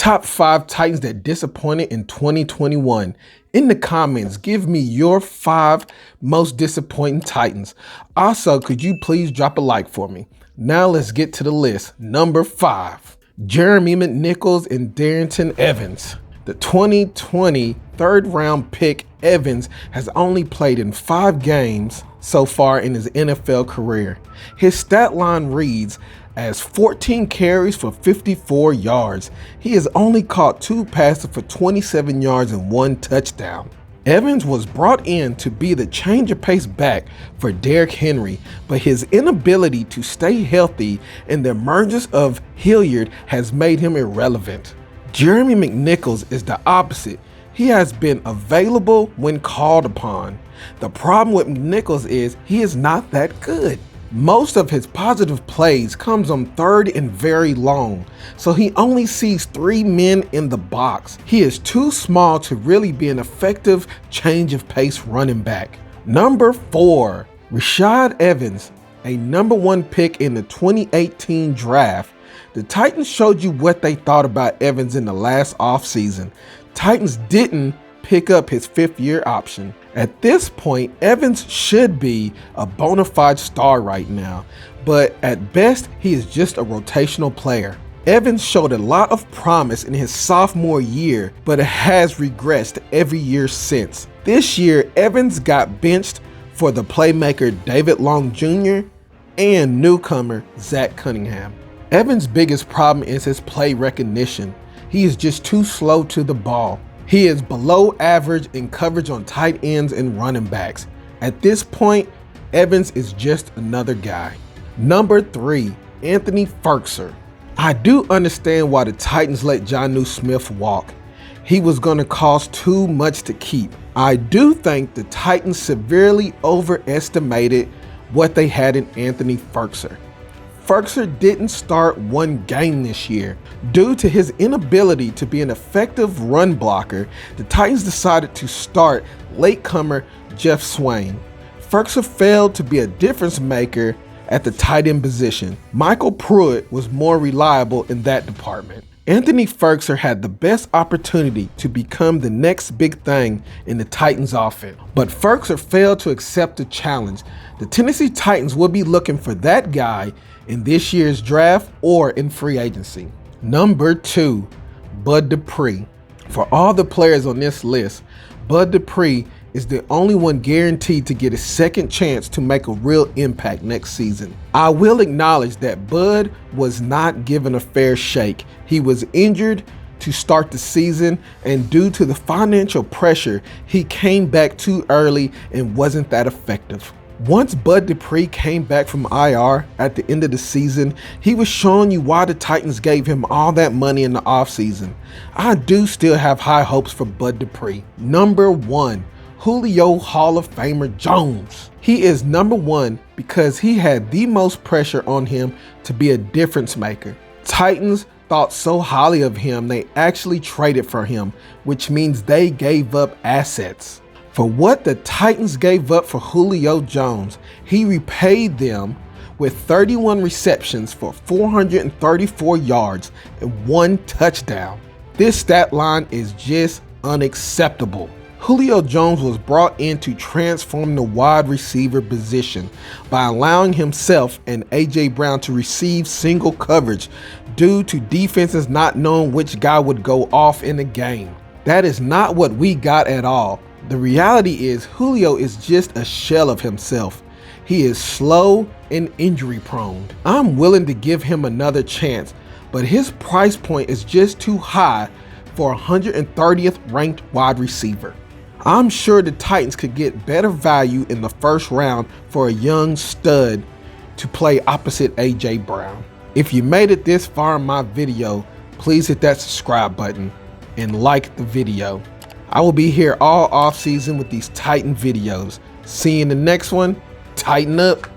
Top 5 Titans that disappointed in 2021. In the comments, give me your 5 most disappointing Titans. Also, could you please drop a like for me? Now let's get to the list. Number 5, Jeremy McNichols and Darrington Evans. The 2020 third-round pick Evans has only played in 5 games so far in his NFL career. His stat line reads as 14 carries for 54 yards. He has only caught 2 passes for 27 yards and 1 touchdown. Evans was brought in to be the change of pace back for Derrick Henry, but his inability to stay healthy and the emergence of Hilliard has made him irrelevant. Jeremy McNichols is the opposite. He has been available when called upon. The problem with McNichols is he is not that good. Most of his positive plays comes on 3rd and very long, so he only sees 3 men in the box. He is too small to really be an effective change of pace running back. Number 4, Rashad Evans, a number 1 pick in the 2018 draft. The Titans showed you what they thought about Evans in the last offseason. Titans didn't pick up his 5th-year option. At this point, Evans should be a bona fide star right now, but at best, he is just a rotational player. Evans showed a lot of promise in his sophomore year, but it has regressed every year since. This year, Evans got benched for the playmaker David Long Jr. and newcomer Zach Cunningham. Evans' biggest problem is his play recognition. He is just too slow to the ball. He is below average in coverage on tight ends and running backs. At this point, Evans is just another guy. Number 3, Anthony Firkser. I do understand why the Titans let Jonnu Smith walk. He was going to cost too much to keep. I do think the Titans severely overestimated what they had in Anthony Firkser. Firkser didn't start 1 game this year. Due to his inability to be an effective run blocker, the Titans decided to start latecomer Jeff Swain. Firkser failed to be a difference maker at the tight end position. Michael Pruitt was more reliable in that department. Anthony Firkser had the best opportunity to become the next big thing in the Titans offense, but Firkser failed to accept the challenge. The Tennessee Titans will be looking for that guy in this year's draft or in free agency. Number 2, Bud Dupree. For all the players on this list, Bud Dupree is the only one guaranteed to get a second chance to make a real impact next season. I will acknowledge that Bud was not given a fair shake. He was injured to start the season, and due to the financial pressure, he came back too early and wasn't that effective. Once Bud Dupree came back from IR at the end of the season, he was showing you why the Titans gave him all that money in the offseason. I do still have high hopes for Bud Dupree. Number 1, Julio Hall of Famer Jones. He is number 1 because he had the most pressure on him to be a difference maker. Titans thought so highly of him, they actually traded for him, which means they gave up assets. For what the Titans gave up for Julio Jones, he repaid them with 31 receptions for 434 yards and 1 touchdown. This stat line is just unacceptable. Julio Jones was brought in to transform the wide receiver position by allowing himself and A.J. Brown to receive single coverage due to defenses not knowing which guy would go off in the game. That is not what we got at all. The reality is Julio is just a shell of himself. He is slow and injury prone. I'm willing to give him another chance, but his price point is just too high for a 130th ranked wide receiver. I'm sure the Titans could get better value in the 1st round for a young stud to play opposite A.J. Brown. If you made it this far in my video, please hit that subscribe button and like the video. I will be here all off season with these Titan videos. See you in the next one. Tighten up.